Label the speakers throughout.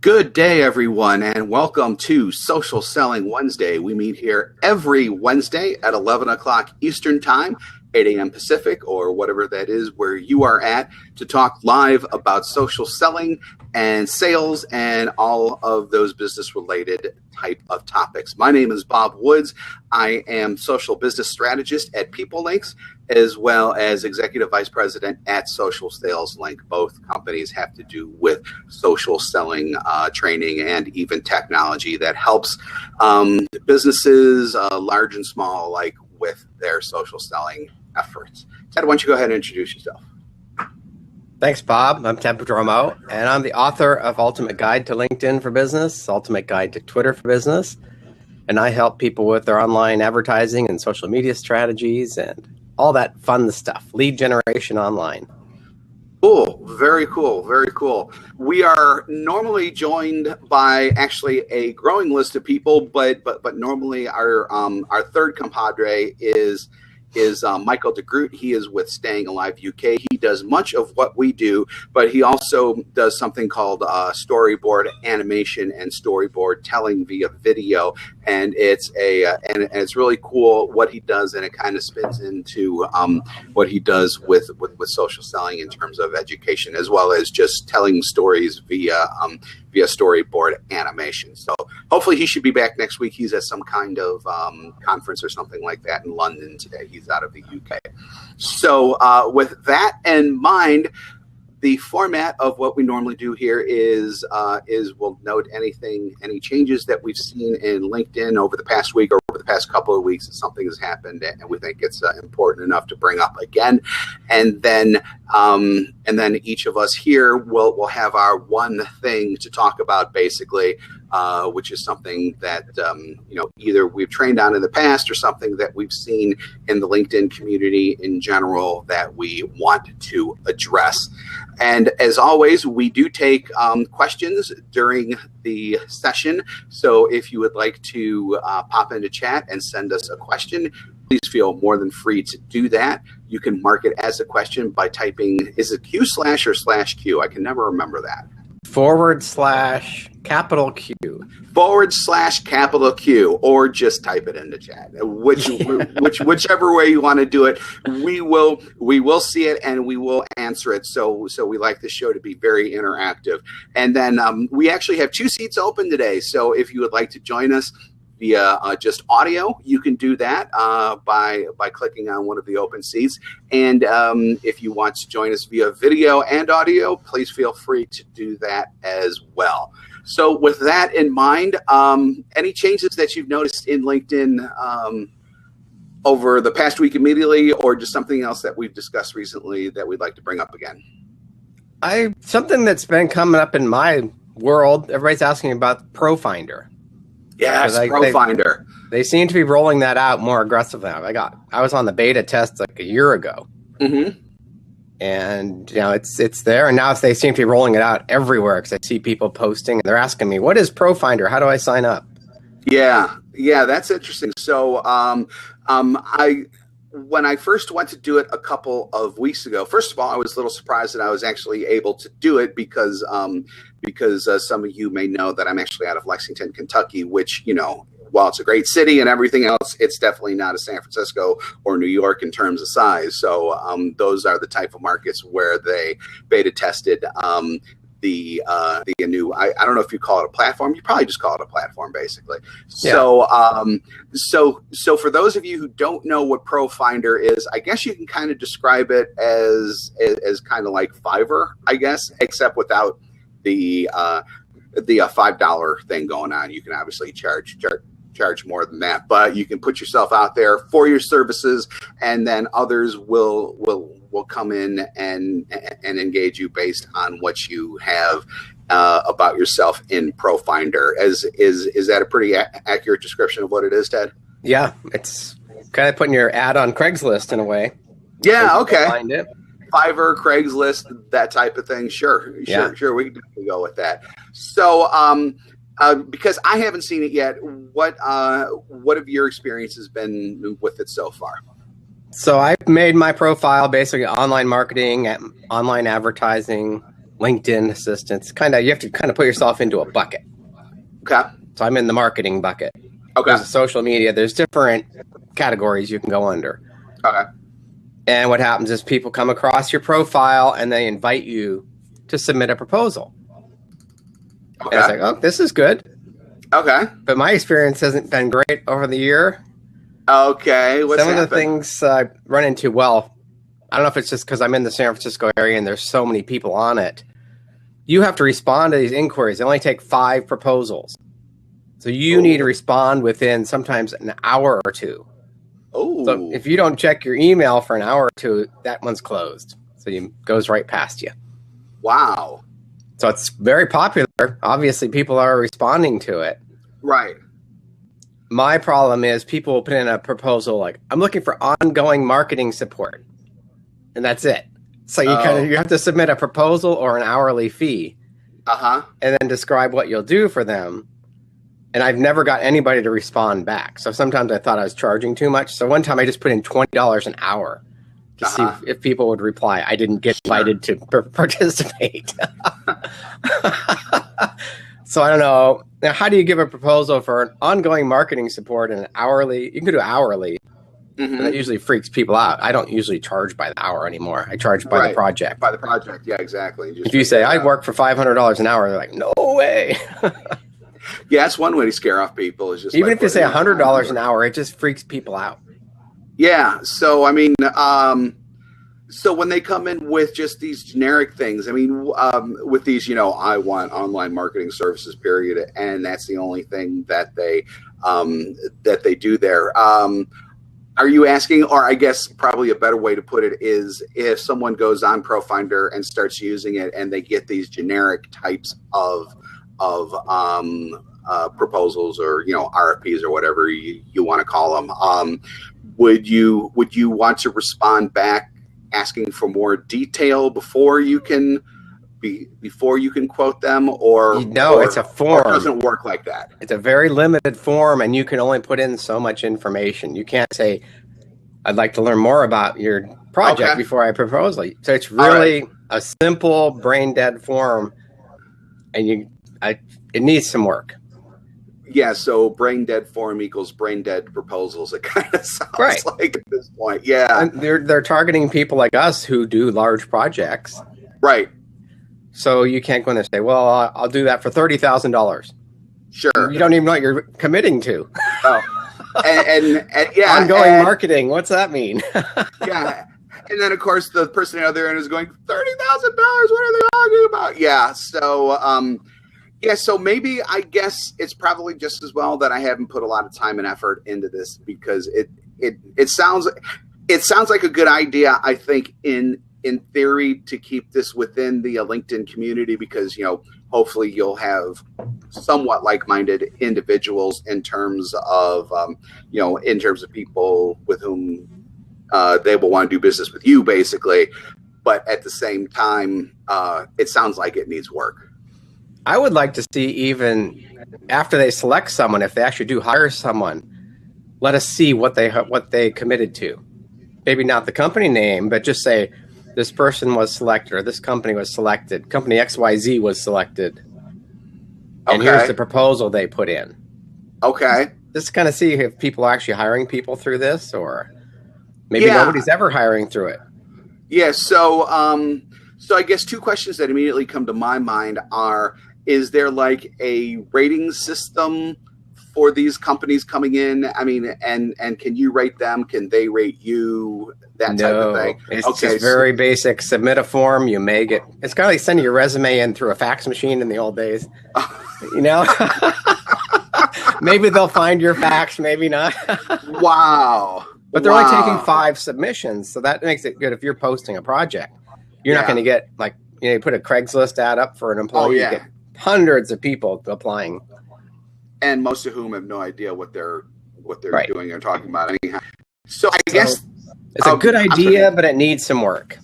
Speaker 1: Good day, everyone, and welcome to Social Selling Wednesday. We meet here every Wednesday at 11 o'clock Eastern Time, 8 a.m. Pacific, or whatever that is where you are at, to talk live about social selling and sales and all of those business-related type of topics. My name is Bob Woods. I am social business strategist at PeopleLinks, as well as executive vice president at Social Sales Link. Both companies have to do with social selling training and even technology that helps businesses, large and small, alike, with their social selling efforts. Ted, why don't you go ahead and introduce yourself?
Speaker 2: Thanks, Bob. I'm Ted Prodromou, and I'm the author of Ultimate Guide to LinkedIn for Business, Ultimate Guide to Twitter for Business, and I help people with their online advertising and social media strategies and all that fun stuff, lead generation online.
Speaker 1: Cool. Very cool. Very cool. We are normally joined by actually a growing list of people, but normally our third compadre is Michael DeGroot. He is with Staying Alive UK. He does much of what we do, but he also does something called storyboard animation and storyboard telling via video. And it's it's really cool what he does, and it kind of spins into what he does with social selling in terms of education, as well as just telling stories via storyboard animation. So hopefully he should be back next week. He's at some kind of conference or something like that in London today. He's out of the UK. So with that in mind, the format of what we normally do here is we'll note any changes that we've seen in LinkedIn over the past week or over the past couple of weeks. If something has happened and we think it's important enough to bring up again, and then each of us here will have our one thing to talk about, basically, which is something that either we've trained on in the past or something that we've seen in the LinkedIn community in general that we want to address. And as always, we do take questions during the session. So if you would like to pop into chat and send us a question, please feel more than free to do that. You can mark it as a question by typing, is it Q/ or /Q? I can never remember that.
Speaker 2: /capital Q.
Speaker 1: /Q, or just type it in the chat. Whichever way you want to do it, we will see it and we will answer it. So we like the show to be very interactive. And then we actually have 2 seats open today. So if you would like to join us via just audio, you can do that by clicking on one of the open seats. And if you want to join us via video and audio, please feel free to do that as well. So with that in mind, any changes that you've noticed in LinkedIn over the past week immediately, or just something else that we've discussed recently that we'd like to bring up again?
Speaker 2: Something that's been coming up in my world, everybody's asking about ProFinder.
Speaker 1: Yes, ProFinder.
Speaker 2: They seem to be rolling that out more aggressively. I was on the beta test like a year ago. Mm-hmm. And it's there, and now they seem to be rolling it out everywhere because I see people posting and they're asking me, "What is ProFinder? How do I sign up?" Yeah,
Speaker 1: that's interesting. So, when I first went to do it a couple of weeks ago, first of all, I was a little surprised that I was actually able to do it because some of you may know that I'm actually out of Lexington, Kentucky, which, while it's a great city and everything else, it's definitely not a San Francisco or New York in terms of size. So those are the type of markets where they beta tested the new, I don't know if you call it a platform. You probably just call it a platform, basically. Yeah. So for those of you who don't know what ProFinder is, I guess you can kind of describe it as kind of like Fiverr, I guess, except without the $5 thing going on. You can obviously charge more than that, but you can put yourself out there for your services, and then others will come in and engage you based on what you have about yourself in ProFinder. Is that a pretty accurate description of what it is, Ted?
Speaker 2: Yeah, it's kind of putting your ad on Craigslist in a way.
Speaker 1: Yeah, okay. Find it. Fiverr, Craigslist, that type of thing. Sure. We can definitely go with that. So, because I haven't seen it yet, what have your experiences been with it so far?
Speaker 2: So I've made my profile basically online marketing, online advertising, LinkedIn assistants. You have to kind of put yourself into a bucket.
Speaker 1: Okay.
Speaker 2: So I'm in the marketing bucket.
Speaker 1: Okay.
Speaker 2: There's social media. There's different categories you can go under.
Speaker 1: Okay.
Speaker 2: And what happens is people come across your profile and they invite you to submit a proposal.
Speaker 1: Okay.
Speaker 2: And it's like, oh, this is good.
Speaker 1: Okay.
Speaker 2: But my experience hasn't been great over the year.
Speaker 1: Okay. What's
Speaker 2: Some of the
Speaker 1: happened?
Speaker 2: things I run into, well, I don't know if it's just because I'm in the San Francisco area and there's so many people on it. You have to respond to these inquiries. They only take 5 proposals. So you need to respond within sometimes an hour or two.
Speaker 1: Oh.
Speaker 2: So if you don't check your email for an hour or two, that one's closed. So it goes right past you.
Speaker 1: Wow.
Speaker 2: So it's very popular. Obviously, people are responding to it.
Speaker 1: Right.
Speaker 2: My problem is people will put in a proposal like, I'm looking for ongoing marketing support. And that's it. So you have to submit a proposal or an hourly fee.
Speaker 1: Uh-huh.
Speaker 2: And then describe what you'll do for them. And I've never got anybody to respond back. So sometimes I thought I was charging too much. So one time I just put in $20 an hour to see if people would reply. I didn't get invited to participate. So I don't know. Now, how do you give a proposal for an ongoing marketing support and an hourly? You can do hourly.
Speaker 1: Mm-hmm.
Speaker 2: And that usually freaks people out. I don't usually charge by the hour anymore. I charge by the project.
Speaker 1: By the project, yeah, exactly.
Speaker 2: If you say, I work for $500 an hour, they're like, no way.
Speaker 1: Yeah, that's one way to scare off people. Is just
Speaker 2: even if you say $100 an hour, it just freaks people out.
Speaker 1: Yeah. So I mean, so when they come in with just these generic things, I mean, with these, I want online marketing services, period, and that's the only thing that they do there. Are you asking, or I guess probably a better way to put it is, if someone goes on ProFinder and starts using it, and they get these generic types of proposals or RFPs or whatever you want to call them, would you want to respond back asking for more detail before you can quote them, or
Speaker 2: no? It's a form.
Speaker 1: Or it doesn't work like that.
Speaker 2: It's a very limited form, and you can only put in so much information. You can't say, I'd like to learn more about your project before I propose. So it's really a simple brain dead form, and it needs some work.
Speaker 1: Yeah, so brain dead form equals brain dead proposals. It kind of sounds like at this point. Yeah,
Speaker 2: and they're targeting people like us who do large projects.
Speaker 1: Right.
Speaker 2: So you can't go in and say, well, I'll do that for $30,000.
Speaker 1: Sure.
Speaker 2: You don't even know what you're committing to.
Speaker 1: Oh. And yeah.
Speaker 2: Ongoing marketing. What's that mean?
Speaker 1: Yeah. And then, of course, the person out there is going, $30,000. What are they talking about? Yeah. So, so maybe, I guess it's probably just as well that I haven't put a lot of time and effort into this, because it sounds like a good idea, I think, in theory, to keep this within the LinkedIn community, because, hopefully you'll have somewhat like-minded individuals in terms of, people with whom they will want to do business with you, basically. But at the same time, it sounds like it needs work.
Speaker 2: I would like to see, even after they select someone, if they actually do hire someone, let us see what they committed to. Maybe not the company name, but just say, this person was selected, or this company was selected. Company XYZ was selected. And here's the proposal they put in. Okay. Just kind of see if people are actually hiring people through this, or maybe nobody's ever hiring through it.
Speaker 1: Yeah. So I guess two questions that immediately come to my mind are, is there like a rating system for these companies coming in? I mean, and can you rate them? Can they rate you? That type of thing.
Speaker 2: It's just very basic. Submit a form. You may get. It's kind of like sending your resume in through a fax machine in the old days. Maybe they'll find your fax. Maybe not.
Speaker 1: Wow.
Speaker 2: But they're only taking 5 submissions, so that makes it good if you're posting a project. You're not going to get you put a Craigslist ad up for an employee. You get hundreds of people applying,
Speaker 1: and most of whom have no idea what they're doing or talking about anyhow. So I guess
Speaker 2: it's a good idea, but it needs some work.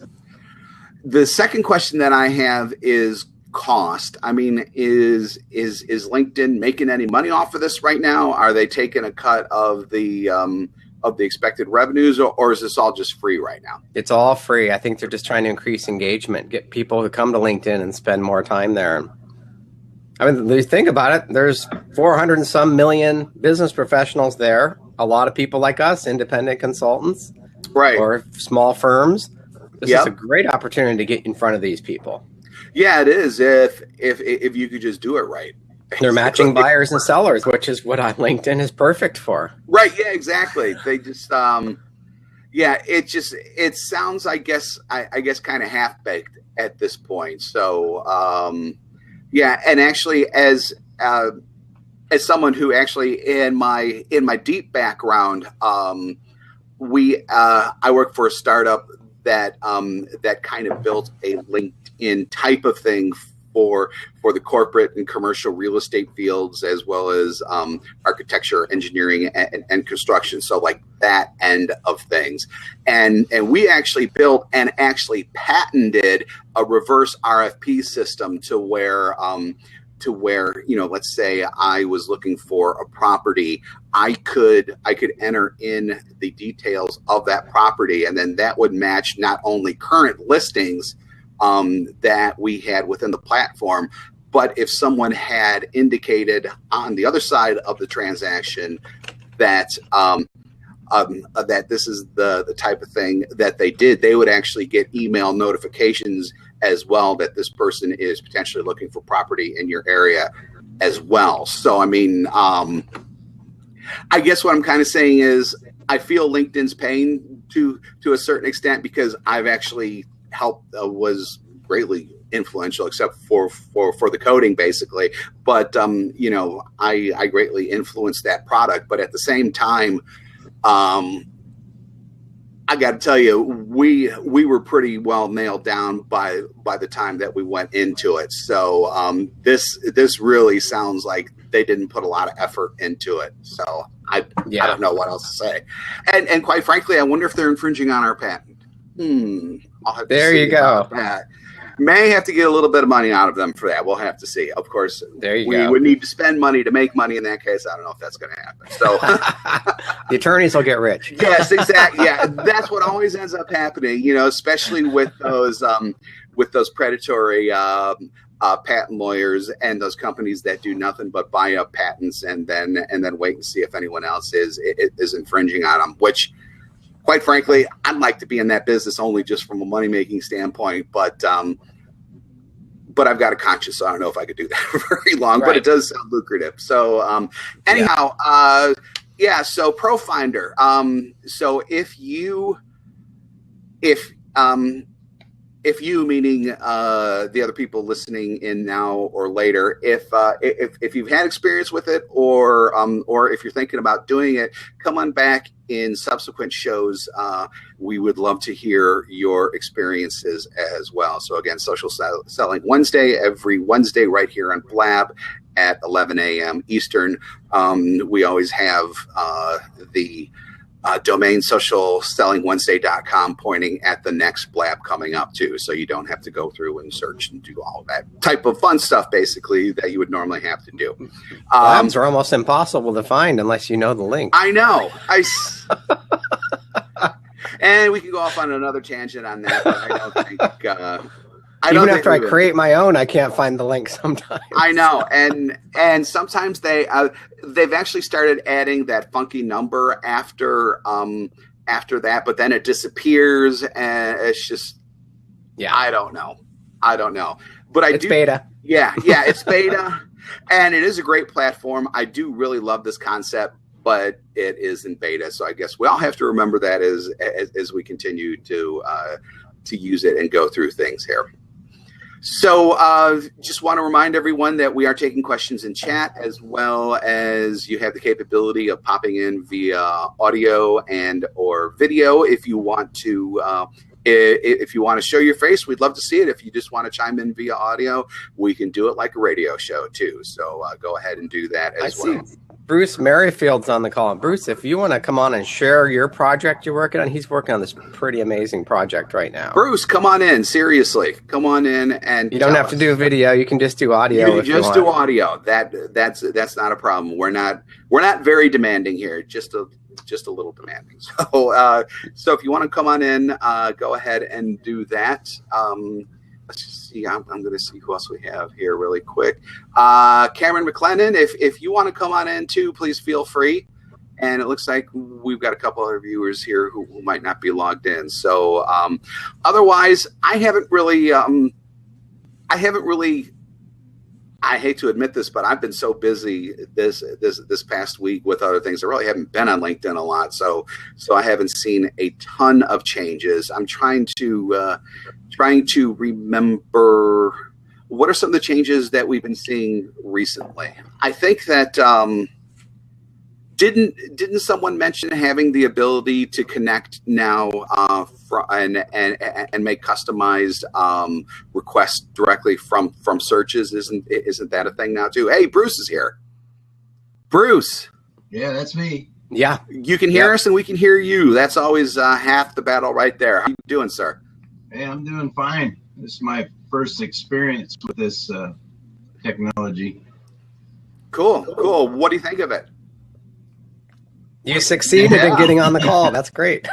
Speaker 1: The second question that I have is cost. I mean, is LinkedIn making any money off of this right now? Are they taking a cut of the of the expected revenues, or is this all just free right now?
Speaker 2: It's all free. I think they're just trying to increase engagement, get people to come to LinkedIn and spend more time there. I mean, you think about it, there's 400 and some million business professionals there. A lot of people like us, independent consultants,
Speaker 1: right,
Speaker 2: or small firms. This is a great opportunity to get in front of these people.
Speaker 1: Yeah, it is. If you could just do it right.
Speaker 2: They're matching buyers and sellers, which is what LinkedIn is perfect for.
Speaker 1: Right. Yeah, exactly. They just, it sounds, I guess, kind of half baked at this point. So, and actually, as someone who actually in my deep background, I work for a startup that kind of built a LinkedIn type of thing for the corporate and commercial real estate fields, as well as architecture, engineering, and construction. So like that end of things. And we actually built and actually patented a reverse RFP system to where, let's say I was looking for a property, I could enter in the details of that property, and then that would match not only current listings that we had within the platform, but if someone had indicated on the other side of the transaction that that this is the type of thing that they did, they would actually get email notifications as well that this person is potentially looking for property in your area as well. So, I mean, I guess what I'm kind of saying is I feel LinkedIn's pain to a certain extent, because I've actually helped, was greatly influential, except for the coding basically. But, I greatly influenced that product. But at the same time, I got to tell you, we were pretty well nailed down by the time that we went into it. So this really sounds like they didn't put a lot of effort into it. So I don't know what else to say. And quite frankly, I wonder if they're infringing on our patent. I'll have to
Speaker 2: there
Speaker 1: see
Speaker 2: you go.
Speaker 1: about that. May have to get a little bit of money out of them for that. We'll have to see. Of course, we would need to spend money to make money. In that case, I don't know if that's going to happen. So
Speaker 2: the attorneys will get rich.
Speaker 1: Yes, exactly. Yeah, that's what always ends up happening. Especially with those predatory patent lawyers and those companies that do nothing but buy up patents and then wait and see if anyone else is infringing on them. Which, quite frankly, I'd like to be in that business only just from a money-making standpoint, but I've got a conscience, so I don't know if I could do that very long, right. But it does sound lucrative. So anyhow, so ProFinder. So if you meaning the other people listening in now or later, if you've had experience with it, or if you're thinking about doing it, come on back in subsequent shows. We would love to hear your experiences as well. So again, Social Selling Wednesday, every Wednesday right here on Blab at 11 a.m. Eastern. We always have the domain socialsellingwednesday.com pointing at the next Blab coming up too, so you don't have to go through and search and do all that type of fun stuff basically that you would normally have to do.
Speaker 2: Blabs are almost impossible to find unless you know the link.
Speaker 1: I know. And we can go off on another tangent on that, but I don't think
Speaker 2: even after I create my own, I can't find the link sometimes.
Speaker 1: I know, and sometimes they've actually started adding that funky number after that, but then it disappears, and it's just I don't know. But it's
Speaker 2: beta.
Speaker 1: Yeah, it's beta, and it is a great platform. I do really love this concept, but it is in beta, so I guess we all have to remember that as we continue to use it and go through things here. So just want to remind everyone that we are taking questions in chat, as well as you have the capability of popping in via audio and or video. If you want to show your face, we'd love to see it. If you just want to chime in via audio, we can do it like a radio show too. So go ahead and do that as well.
Speaker 2: Bruce Merrifield's on the call. Bruce, if you want to come on and share your project you're working on, he's working on this pretty amazing project right now.
Speaker 1: Bruce, come on in. Seriously, come on in and
Speaker 2: you don't have to do video. You can just do audio.
Speaker 1: You can just do audio. That's not a problem. We're not very demanding here. Just a little demanding. So if you want to come on in, go ahead and do that. Let's just see. I'm going to see who else we have here really quick. Cameron McLennan, if you want to come on in too, please feel free. And it looks like we've got a couple other viewers here who might not be logged in. So otherwise, I haven't really. I hate to admit this, but I've been so busy this past week with other things. I really haven't been on LinkedIn a lot, so I haven't seen a ton of changes. I'm trying to remember what are some of the changes that we've been seeing recently. I think that didn't someone mention having the ability to connect now and make customized requests directly from searches? Isn't that a thing now too? Hey, Bruce is here. Bruce.
Speaker 3: Yeah, that's me.
Speaker 2: Yeah.
Speaker 1: You can hear us and we can hear you. That's always half the battle right there. How you doing, sir?
Speaker 3: Hey, I'm doing fine. This is my first experience with this technology.
Speaker 1: Cool. What do you think of it?
Speaker 2: You succeeded in getting on the call. That's great.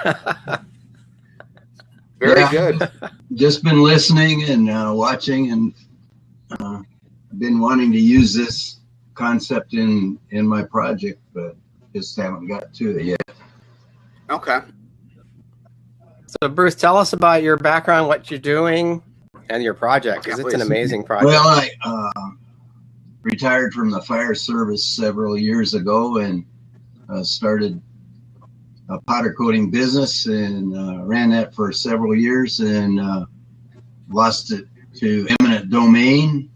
Speaker 1: Very good.
Speaker 3: Just been listening and watching, and been wanting to use this concept in my project, but just haven't got to it yet.
Speaker 1: Okay.
Speaker 2: So, Bruce, tell us about your background, what you're doing, and your project, because it's an amazing project.
Speaker 3: Well, I retired from the fire service several years ago and started a powder coating business and ran that for several years and lost it to eminent domain.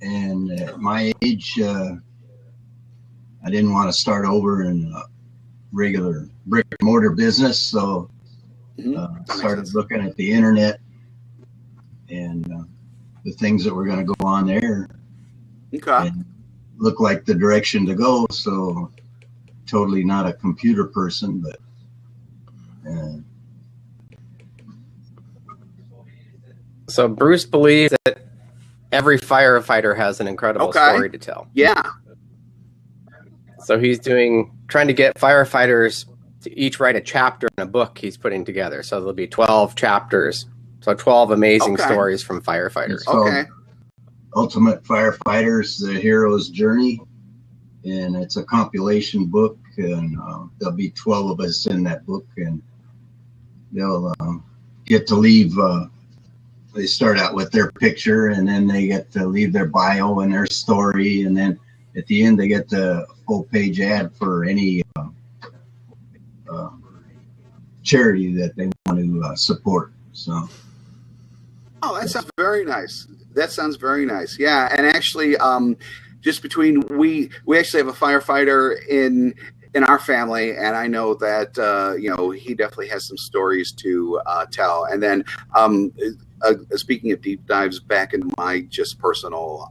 Speaker 3: And at my age, I didn't want to start over in a regular brick and mortar business, so started looking at the internet and the things that were going to go on there.
Speaker 1: Okay.
Speaker 3: And looked like the direction to go. So totally not a computer person, but
Speaker 2: so Bruce believes that every firefighter has an incredible story to tell.
Speaker 1: Yeah.
Speaker 2: So he's trying to get firefighters to each write a chapter in a book he's putting together. So there'll be 12 chapters. So 12 amazing stories from firefighters.
Speaker 3: Okay. Ultimate Firefighters, The Hero's Journey. And it's a compilation book, and there'll be 12 of us in that book, and they'll get to leave. They start out with their picture, and then they get to leave their bio and their story, and then at the end they get the full-page ad for any charity that they want to support. So.
Speaker 1: Oh, that sounds very nice. That sounds very nice. Yeah, and actually, just between we actually have a firefighter in our family, and I know that he definitely has some stories to tell. And then speaking of deep dives back into my just personal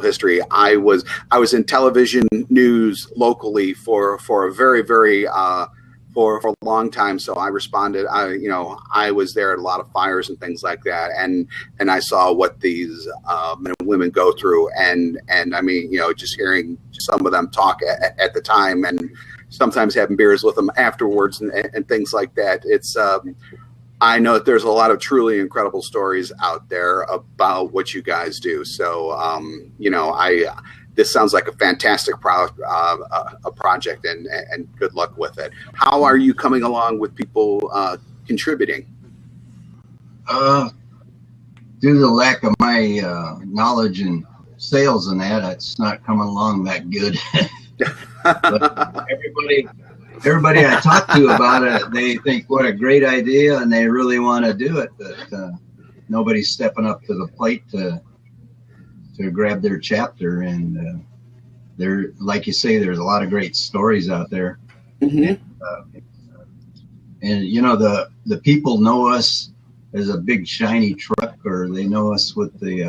Speaker 1: history, I was in television news locally for a very for a long time. So I responded. I was there at a lot of fires and things like that, and I saw what these men and women go through, and I mean, just hearing some of them talk at the time, and sometimes having beers with them afterwards, and things like that. It's I know that there's a lot of truly incredible stories out there about what you guys do. So this sounds like a fantastic project, and good luck with it. How are you coming along with people contributing?
Speaker 3: Due to the lack of my knowledge and sales and that, it's not coming along that good. But everybody I talk to about it, they think what a great idea, and they really want to do it, but nobody's stepping up to the plate to grab their chapter. And there, like you say, there's a lot of great stories out there. And the people know us as a big shiny truck, or they know us with the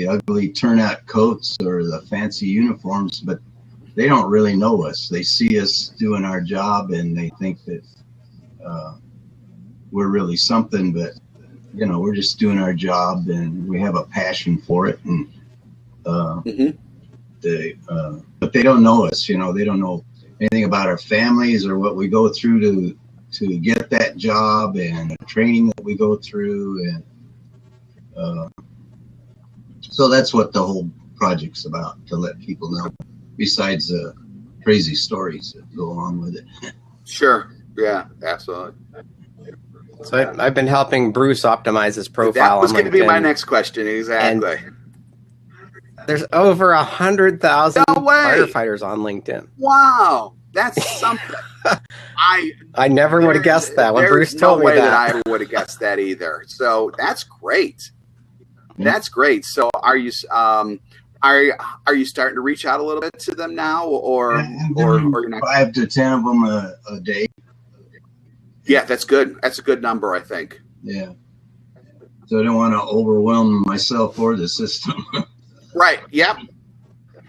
Speaker 3: ugly turnout coats or the fancy uniforms, but they don't really know us. They see us doing our job and they think that we're really something, but we're just doing our job and we have a passion for it. And but they don't know us. They don't know anything about our families or what we go through to get that job and the training that we go through. And so that's what the whole project's about, to let people know, besides the crazy stories that go along with it.
Speaker 1: Sure. Yeah, absolutely.
Speaker 2: So I've been helping Bruce optimize his profile.
Speaker 1: That was going to be my next question. Exactly.
Speaker 2: And there's over 100,000 firefighters on LinkedIn.
Speaker 1: Wow. That's something.
Speaker 2: I never would have guessed that when Bruce told me that.
Speaker 1: I would have guessed that either. So that's great. That's great. So are you starting to reach out a little bit to them now, or you're not?
Speaker 3: 5 to 10 of them a day.
Speaker 1: Yeah, that's good. That's a good number, I think.
Speaker 3: Yeah. So I don't want to overwhelm myself or the system.
Speaker 1: Right. Yep.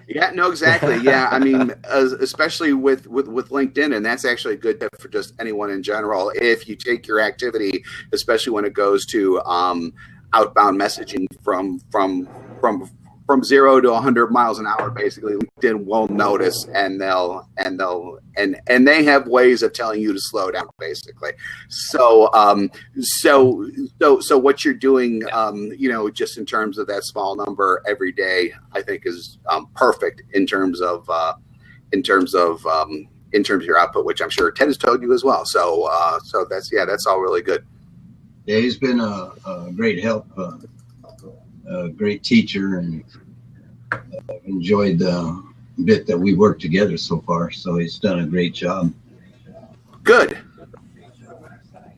Speaker 1: Yeah. No. Exactly. Yeah. I mean, especially with LinkedIn, and that's actually a good tip for just anyone in general. If you take your activity, especially when it goes to outbound messaging from 0 to 100 miles an hour, basically, LinkedIn will notice, and they have ways of telling you to slow down, basically. So what you're doing, just in terms of that small number every day, I think is perfect in terms of your output, which I'm sure Ted has told you as well. So that's all really good.
Speaker 3: Yeah, he's been a great help. A great teacher, and I've enjoyed the bit that we worked together so far. So he's done a great job.
Speaker 1: Good.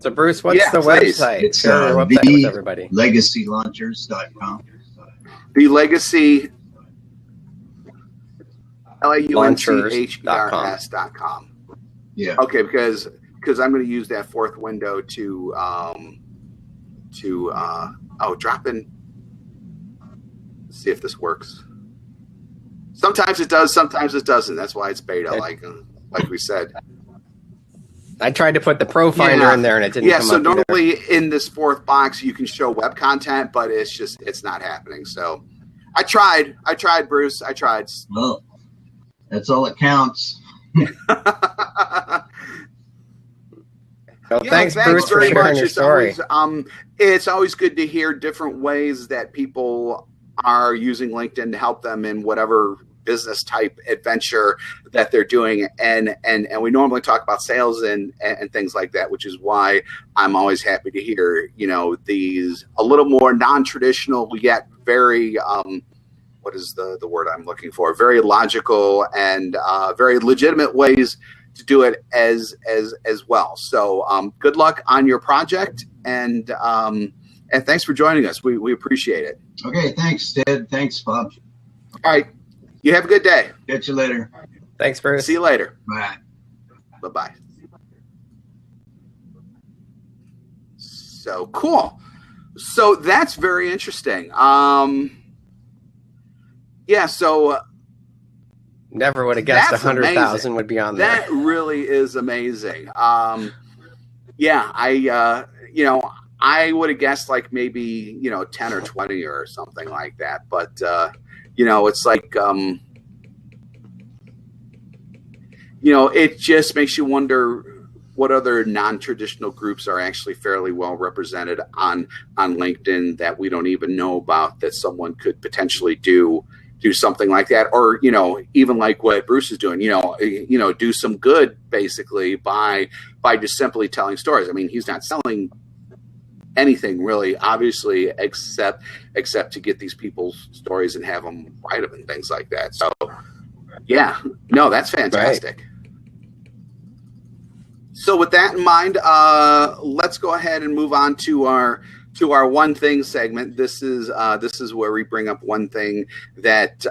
Speaker 2: So Bruce, what's the website?
Speaker 3: It's thelegacylaunchers.com.
Speaker 1: The Legacy LAUNCHERS.com.
Speaker 3: Yeah.
Speaker 1: Okay, because I'm going to use that fourth window to drop in. See if this works. Sometimes it does, sometimes it doesn't. That's why it's beta, like we said.
Speaker 2: I tried to put the Pro Finder in there and it didn't come up.
Speaker 1: So normally in this fourth box you can show web content, but it's not happening. So I tried, Bruce. I tried.
Speaker 3: Well, that's all that counts.
Speaker 2: Thanks, Bruce, for sharing your story.
Speaker 1: It's always good to hear different ways that people are using LinkedIn to help them in whatever business type adventure that they're doing. And we normally talk about sales and things like that, which is why I'm always happy to hear, these a little more non-traditional yet very, what is the word I'm looking for? Very logical and very legitimate ways to do it as well. So good luck on your project, and thanks for joining us. We appreciate it.
Speaker 3: Okay, thanks, Ted. Thanks, Bob.
Speaker 1: All right. You have a good day.
Speaker 3: Catch you later.
Speaker 2: Thanks, Bruce.
Speaker 1: See you later.
Speaker 3: Bye.
Speaker 1: Bye-bye. So cool. So that's very interesting. So
Speaker 2: never would have guessed 100,000 would be on there.
Speaker 1: That really is amazing. I would have guessed like maybe 10 or 20 or something like that, but it's like it just makes you wonder what other non-traditional groups are actually fairly well represented on LinkedIn that we don't even know about, that someone could potentially do something like that, or even like what Bruce is doing, do some good basically by just simply telling stories. I mean, he's not selling anything really, obviously, except to get these people's stories and have them write them and things like that. So that's fantastic. Right. So with that in mind, let's go ahead and move on to our one thing segment. This is where we bring up one thing that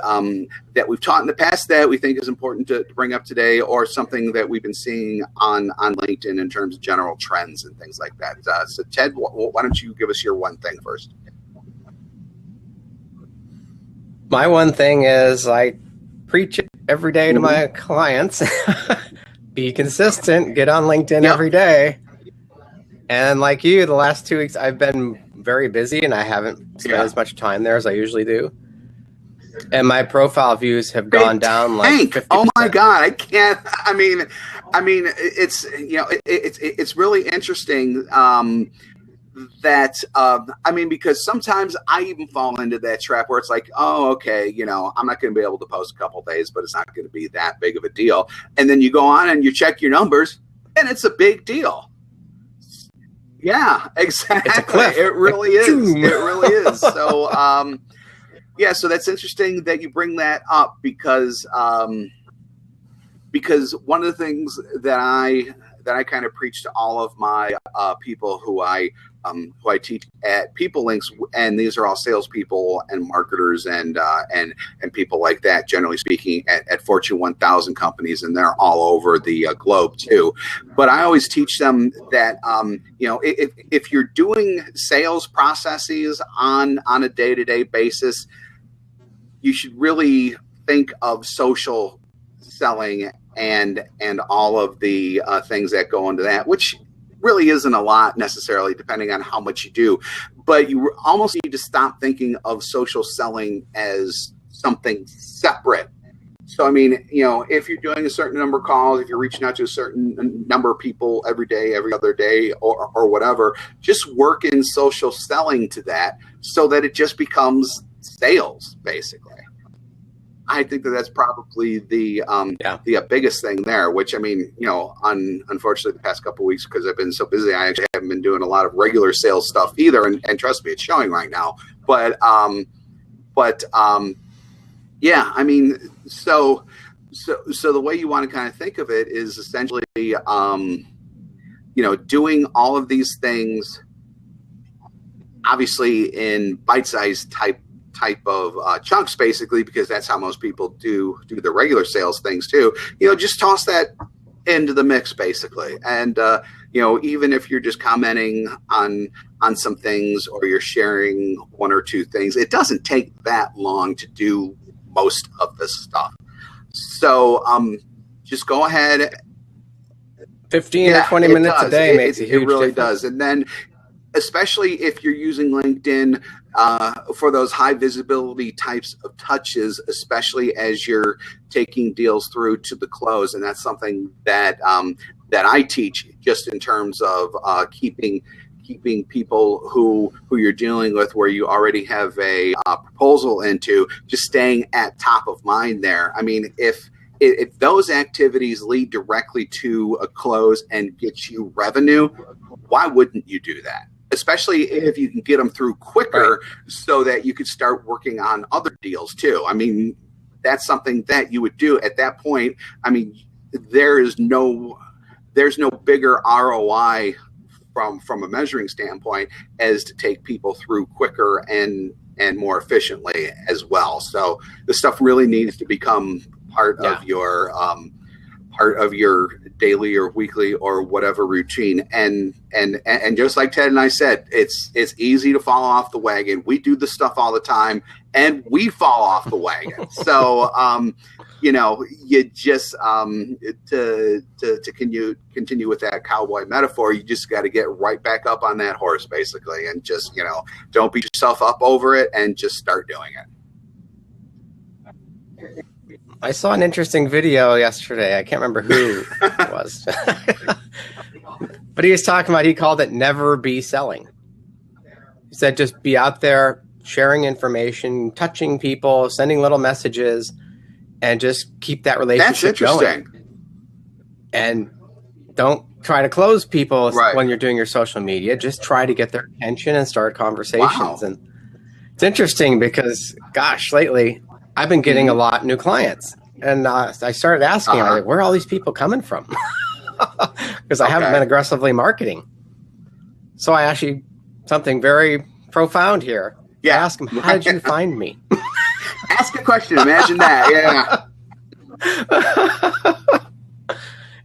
Speaker 1: we've taught in the past that we think is important to bring up today, or something that we've been seeing on LinkedIn in terms of general trends and things like that. So Ted, why don't you give us your one thing first?
Speaker 2: My one thing is I preach it every day to my clients, be consistent, get on LinkedIn every day. And like you, the last 2 weeks, I've been very busy and I haven't spent as much time there as I usually do. And my profile views have gone down like 50%.
Speaker 1: Oh my God. I can't, I mean, it's, you know, it's really interesting, that because sometimes I even fall into that trap where it's like, oh, okay, you know, I'm not going to be able to post a couple days, but it's not going to be that big of a deal. And then you go on and you check your numbers and it's a big deal. Yeah, exactly.
Speaker 2: It's a cliff.
Speaker 1: It really is. It really is. So, yeah, so that's interesting that you bring that up because one of the things that I kind of preach to all of my people who I teach at People Links, and these are all salespeople and marketers and people like that, generally speaking, at Fortune 1000 companies, and they're all over the globe too. But I always teach them that you know, if you're doing sales processes on a day-to-day basis, you should really think of social selling and all of the things that go into that, which really isn't a lot necessarily, depending on how much you do. But you almost need to stop thinking of social selling as something separate. So, I mean, you know, if you're doing a certain number of calls, if you're reaching out to a certain number of people every day, every other day, or whatever, just work in social selling to that so that it just becomes sales, basically. I think that's probably the biggest thing there, which, I mean, you know, unfortunately the past couple of weeks, because I've been so busy, I actually haven't been doing a lot of regular sales stuff either. And trust me, it's showing right now. But yeah, I mean, so the way you want to kind of think of it is essentially, you know, doing all of these things, obviously in bite-sized type of chunks, basically, because that's how most people do the regular sales things too. You know, just toss that into the mix, basically. And you know, even if you're just commenting on some things, or you're sharing one or two things, it doesn't take that long to do most of this stuff. So just go ahead.
Speaker 2: 15 or 20 minutes a day makes a huge difference. It really
Speaker 1: does. And then, especially if you're using LinkedIn for those high visibility types of touches, especially as you're taking deals through to the close. And that's something that I teach, just in terms of keeping people who you're dealing with, where you already have a proposal into, just staying at top of mind there. I mean, if those activities lead directly to a close and get you revenue, why wouldn't you do that? Especially if you can get them through quicker, so that you could start working on other deals too. I mean, that's something that you would do at that point. I mean, there's no bigger ROI from a measuring standpoint as to take people through quicker and more efficiently as well. So the stuff really needs to become part of your daily or weekly or whatever routine. And just like Ted and I said, it's easy to fall off the wagon. We do the stuff all the time and we fall off the wagon. So, you know, you just, to continue with that cowboy metaphor, you just got to get right back up on that horse, basically, and just, you know, don't beat yourself up over it and just start doing it.
Speaker 2: I saw an interesting video yesterday. I can't remember who it was. But he was talking about, he called it never be selling. He said just be out there sharing information, touching people, sending little messages, and just keep that relationship going. And don't try to close people when you're doing your social media. Just try to get their attention and start conversations. Wow. And it's interesting because, gosh, lately I've been getting a lot of new clients, and I started asking, like, where are all these people coming from? Because I haven't been aggressively marketing. So I actually, something very profound here. Yeah. I ask them, how did you find me?
Speaker 1: Ask a question. Imagine that. Yeah.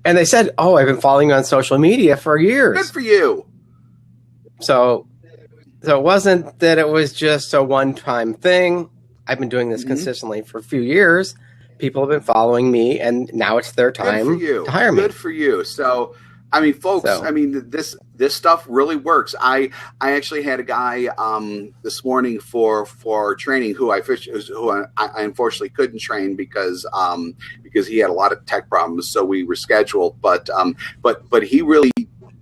Speaker 2: And they said, oh, I've been following you on social media for years.
Speaker 1: Good for you.
Speaker 2: So it wasn't that it was just a one-time thing. I've been doing this consistently for a few years, people have been following me, and now it's their
Speaker 1: Good
Speaker 2: time
Speaker 1: for you.
Speaker 2: to hire me.
Speaker 1: Good for you. So, I mean, folks,
Speaker 2: So-
Speaker 1: I mean, this stuff really works. I actually had a guy this morning for training who I unfortunately couldn't train because he had a lot of tech problems, so we rescheduled. But he really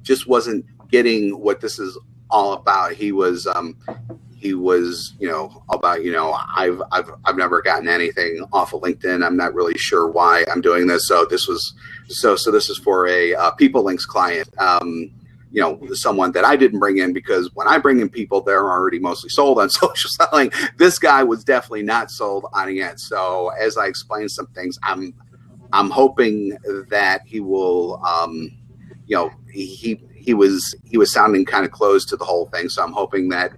Speaker 1: just wasn't getting what this is all about. He was about, I've never gotten anything off of LinkedIn. I'm not really sure why I'm doing this. So this is for a People Links client, someone that I didn't bring in, because when I bring in people, they're already mostly sold on social selling. This guy was definitely not sold on it yet. So as I explain some things, I'm hoping that he will, he was sounding kind of closed to the whole thing. So I'm hoping that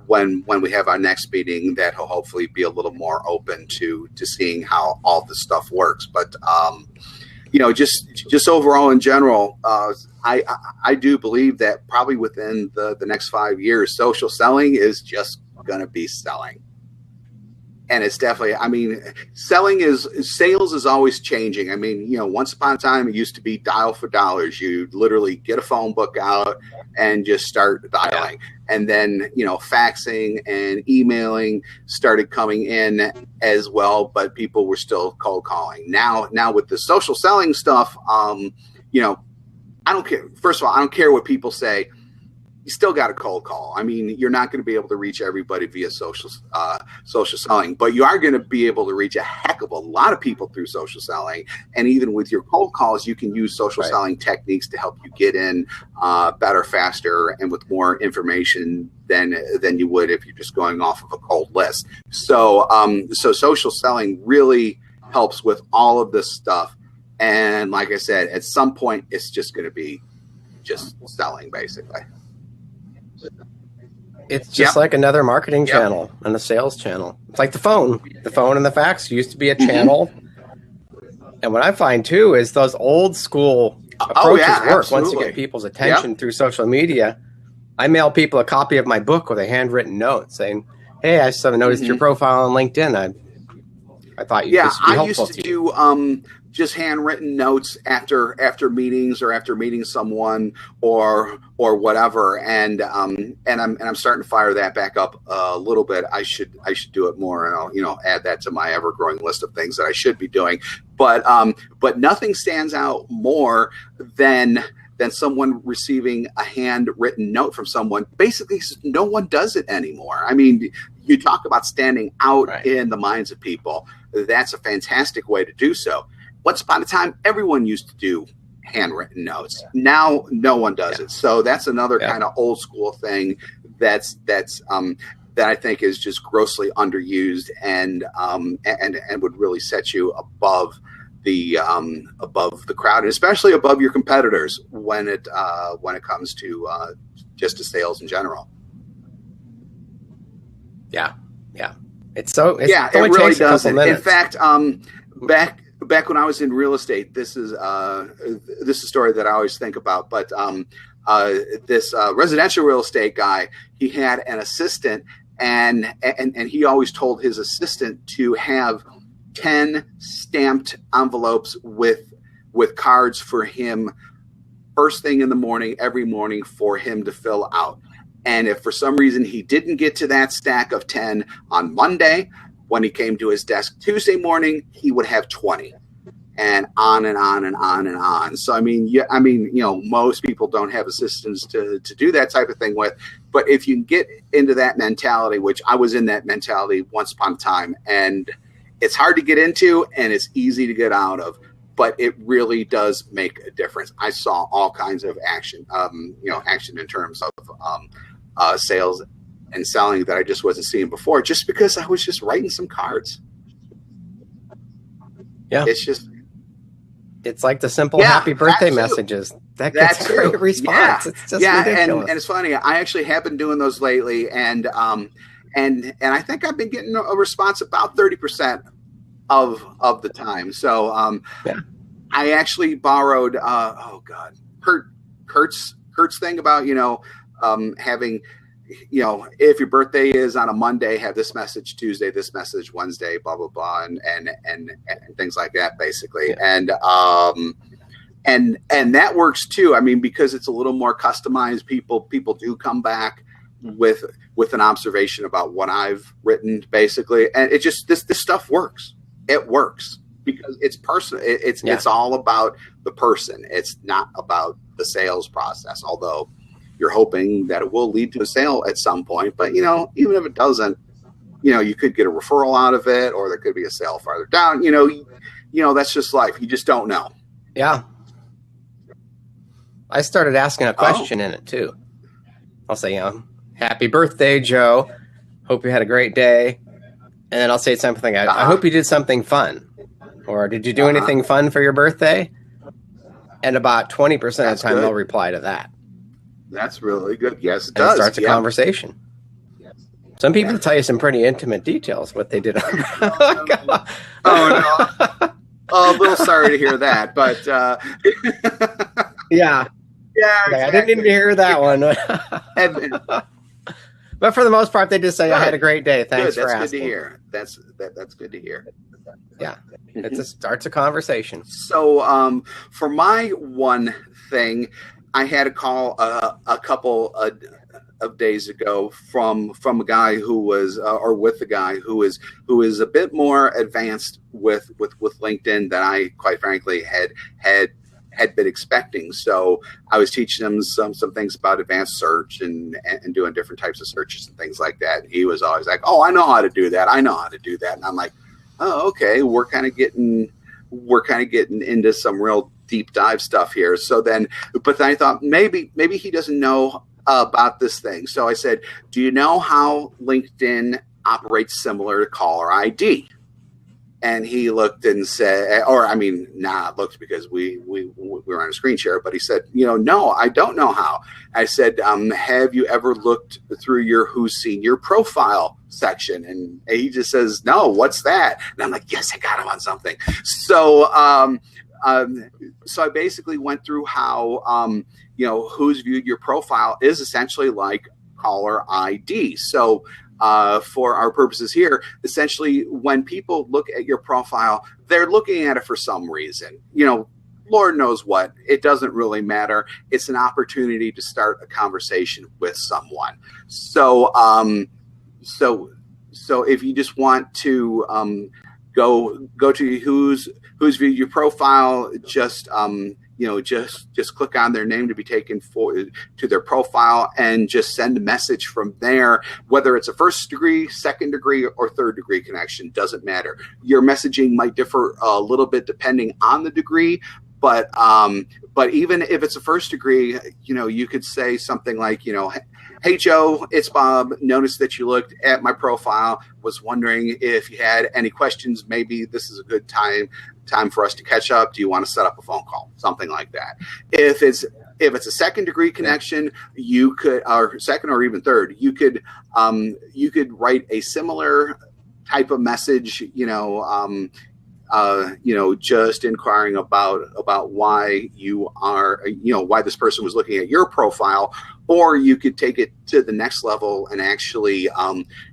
Speaker 1: when we have our next meeting, that he'll hopefully be a little more open to seeing how all this stuff works. But just overall in general, I do believe that probably within the next 5 years, social selling is just going to be selling. And it's definitely, I mean, sales is always changing. I mean, once upon a time, it used to be dial for dollars. You'd literally get a phone book out and just start dialing. And then, faxing and emailing started coming in as well, but people were still cold calling. Now with the social selling stuff, I don't care. First of all, I don't care what people say. You still got a cold call. I mean, you're not going to be able to reach everybody via social selling, but you are going to be able to reach a heck of a lot of people through social selling. And even with your cold calls, you can use social selling techniques to help you get in better, faster, and with more information than you would if you're just going off of a cold list. So social selling really helps with all of this stuff. And like I said, at some point, it's just going to be just selling, basically.
Speaker 2: It's just like another marketing channel and a sales channel. It's like the phone and the fax used to be a channel. And what I find too is those old school approaches work.
Speaker 1: Absolutely.
Speaker 2: Once you get people's attention through social media. I mail people a copy of my book with a handwritten note saying, "Hey, I just noticed your profile on LinkedIn. I thought you'd just be helpful
Speaker 1: used to do just handwritten notes after meetings or after meeting someone or whatever, and I'm starting to fire that back up a little bit. I should do it more, and I'll add that to my ever growing list of things that I should be doing. But nothing stands out more than someone receiving a handwritten note from someone. Basically, no one does it anymore. I mean, you talk about standing out in the minds of people. That's a fantastic way to do so. Once upon a time, everyone used to do handwritten notes. Now, no one does it. So that's another kind of old school thing that I think is just grossly underused and would really set you above the crowd, and especially above your competitors when it comes to just to sales in general. Yeah.
Speaker 2: It
Speaker 1: really does. In fact, back when I was in real estate, this is a story that I always think about. But this residential real estate guy, he had an assistant, and he always told his assistant to have 10 stamped envelopes with cards for him first thing in the morning, every morning, for him to fill out. And if for some reason he didn't get to that stack of 10 on Monday, when he came to his desk Tuesday morning, he would have 20, and on and on and on and on. So, I mean, most people don't have assistants to do that type of thing with. But if you can get into that mentality, which I was in that mentality once upon a time, and it's hard to get into and it's easy to get out of, but it really does make a difference. I saw all kinds of action in terms of sales and selling that I just wasn't seeing before, just because I was just writing some cards.
Speaker 2: Yeah. It's like the simple happy birthday messages. That gets a great response. Yeah. It's just ridiculous.
Speaker 1: And it's funny. I actually have been doing those lately, and I think I've been getting a response about 30% of the time. So I actually borrowed Kurt's thing about having if your birthday is on a Monday, have this message Tuesday, this message Wednesday, blah blah blah, and things like that, basically. Yeah. And that works too. I mean, because it's a little more customized. People do come back with an observation about what I've written, basically, and it just this stuff works. It works because it's personal. It's all about the person. It's not about the sales process, although you're hoping that it will lead to a sale at some point. But, even if it doesn't, you could get a referral out of it, or there could be a sale farther down. That's just life. You just don't know.
Speaker 2: Yeah. I started asking a question in it too. I'll say, happy birthday, Joe. Hope you had a great day. And then I'll say something. I hope you did something fun. Or did you do anything fun for your birthday? And about 20% of the time, they'll reply to that. That's
Speaker 1: really good. Yes, it
Speaker 2: does.
Speaker 1: It
Speaker 2: starts a conversation. Some people tell you some pretty intimate details what they did.
Speaker 1: Oh, no. Oh, a little sorry to hear that, but
Speaker 2: yeah, exactly. I didn't even hear that one. But for the most part, they just say, "I had a great day. Thanks for asking."
Speaker 1: That's good to hear. That's good to hear.
Speaker 2: Yeah, it starts a conversation.
Speaker 1: So, for my one thing, I had a call a couple of days ago from a guy who was, or with a guy who is a bit more advanced with LinkedIn than I, quite frankly, had been expecting. So I was teaching him some things about advanced search and doing different types of searches and things like that. He was always like, "Oh, I know how to do that. I know how to do that." And I'm like, "Oh, okay. We're kind of getting into some real deep dive stuff here." But then I thought maybe he doesn't know about this thing. So I said, "Do you know how LinkedIn operates similar to caller ID?" And he looked and said, looked because we were on a screen share, but he said, "No, I don't know how." I said, "Have you ever looked through your Who's Seen Your Profile section?" And he just says, "No, what's that?" And I'm like, "Yes, I got him on something." So, so I basically went through how, Who's Viewed Your Profile is essentially like caller ID. So, for our purposes here, essentially, when people look at your profile, they're looking at it for some reason. Lord knows what. It doesn't really matter. It's an opportunity to start a conversation with someone. So, so if you just want to go to who's viewed your profile, just just click on their name to be taken to their profile and just send a message from there. Whether it's a first degree, second degree, or third degree connection, doesn't matter. Your messaging might differ a little bit depending on the degree, but even if it's a first degree, you could say something like, "Hey, Joe, it's Bob. Noticed that you looked at my profile. Was wondering if you had any questions. Maybe this is a good time for us to catch up. Do you want to set up a phone call?" Something like that. If it's a second degree connection, you could, or second or even third, you could write a similar type of message, just inquiring about why you are, why this person was looking at your profile. Or you could take it to the next level and actually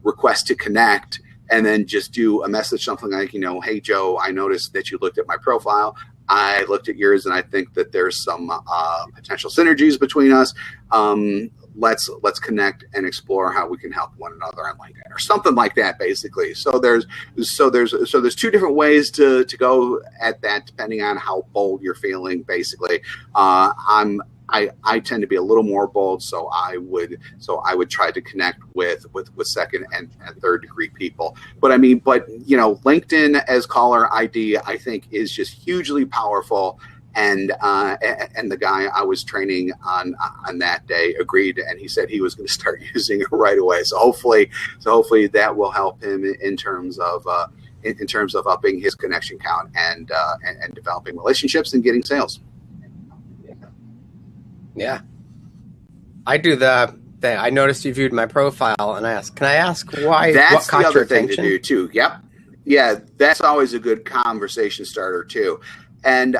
Speaker 1: request to connect, and then just do a message, something like, "Hey, Joe, I noticed that you looked at my profile. I looked at yours, and I think that there's some potential synergies between us. Let's connect and explore how we can help one another on LinkedIn," or something like that, basically. So there's two different ways to go at that, depending on how bold you're feeling, basically. I tend to be a little more bold, so I would try to connect with second and third degree people. But LinkedIn as caller ID, I think, is just hugely powerful. And the guy I was training on that day agreed, and he said he was going to start using it right away. So hopefully that will help him in terms of upping his connection count and developing relationships and getting sales.
Speaker 2: Yeah, I do the thing. I noticed you viewed my profile, and I asked, "Can I ask why?"
Speaker 1: That's
Speaker 2: what caught
Speaker 1: the other
Speaker 2: your
Speaker 1: thing
Speaker 2: attention?
Speaker 1: to do too. Yep, yeah, that's always a good conversation starter too. And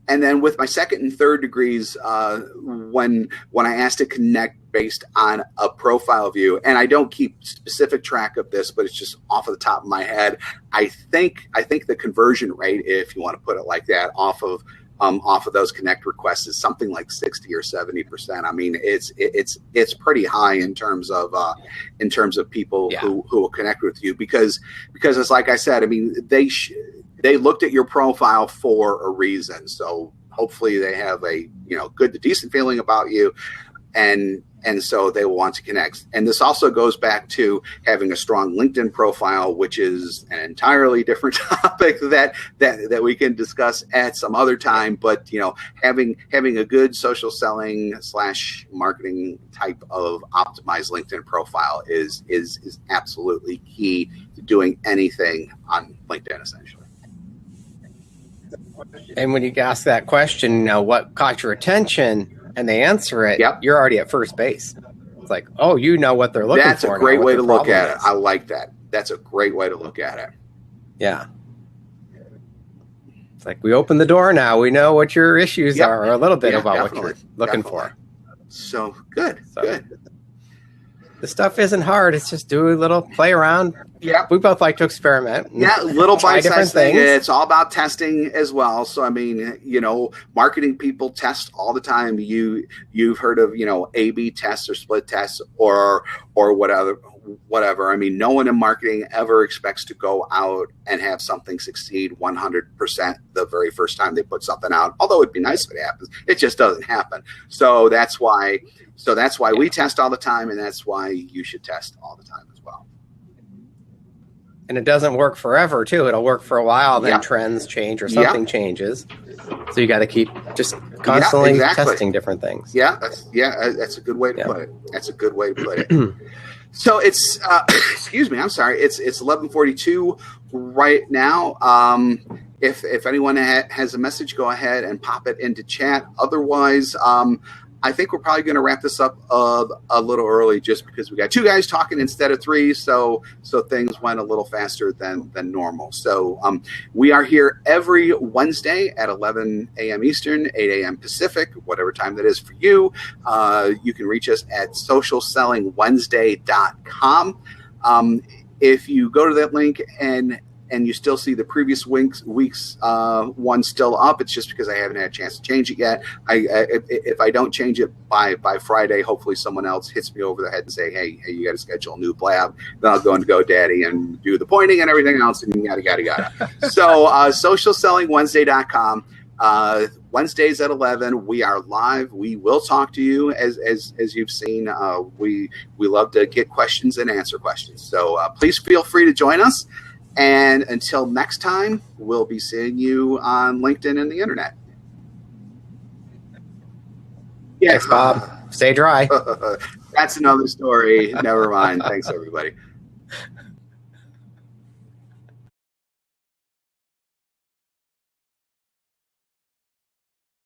Speaker 1: then with my second and third degrees, when I asked to connect based on a profile view. And I don't keep specific track of this, but it's just off of the top of my head. I think the conversion rate, if you want to put it like that, off of those connect requests is something like 60 or 70%. I mean, it's pretty high in terms of people who will connect with you because it's like I said. I mean, they looked at your profile for a reason. So hopefully they have a good to decent feeling about you, and so they will want to connect. And this also goes back to having a strong LinkedIn profile, which is an entirely different topic that we can discuss at some other time. But having a good social selling / marketing type of optimized LinkedIn profile is absolutely key to doing anything on LinkedIn, essentially.
Speaker 2: And when you ask that question, what caught your attention, and they answer it, you're already at first base. It's like, oh, you know what they're looking for.
Speaker 1: That's a great way to look at it. I like that. That's a great way to look at it.
Speaker 2: Yeah. It's like we open the door now. We know what your issues are, or a little bit about what you're looking for.
Speaker 1: So good.
Speaker 2: The stuff isn't hard. It's just do a little play around.
Speaker 1: Yeah.
Speaker 2: We both like to experiment.
Speaker 1: Little bite-sized thing. It's all about testing as well. So, I mean, marketing people test all the time. You've heard of, A/B tests or split tests or whatever. I mean, no one in marketing ever expects to go out and have something succeed 100% the very first time they put something out. Although it'd be nice if it happens. It just doesn't happen. So that's why we test all the time, and that's why you should test all the time as well.
Speaker 2: And it doesn't work forever, too. It'll work for a while, then trends change or something changes. So you got to keep just constantly testing different things.
Speaker 1: That's a good way to put it. That's a good way to put it. So it's excuse me, I'm sorry. It's 11:42 right now. If anyone has a message, go ahead and pop it into chat. Otherwise, I think we're probably going to wrap this up a little early, just because we got two guys talking instead of three, so things went a little faster than normal. So we are here every Wednesday at 11 a.m. Eastern, 8 a.m. Pacific, whatever time that is for you. You can reach us at socialsellingwednesday.com. If you go to that link and you still see the previous week's one still up, it's just because I haven't had a chance to change it yet. If I don't change it by Friday, hopefully someone else hits me over the head and say, hey, you got to schedule a new blab. Then I'll go into GoDaddy and do the pointing and everything else, and yada. So socialsellingwednesday.com. Wednesdays at 11, we are live. We will talk to you as you've seen. We love to get questions and answer questions. So please feel free to join us. And until next time, we'll be seeing you on LinkedIn and the internet.
Speaker 2: Thanks, Bob. Stay dry.
Speaker 1: That's another story. Never mind. Thanks, everybody.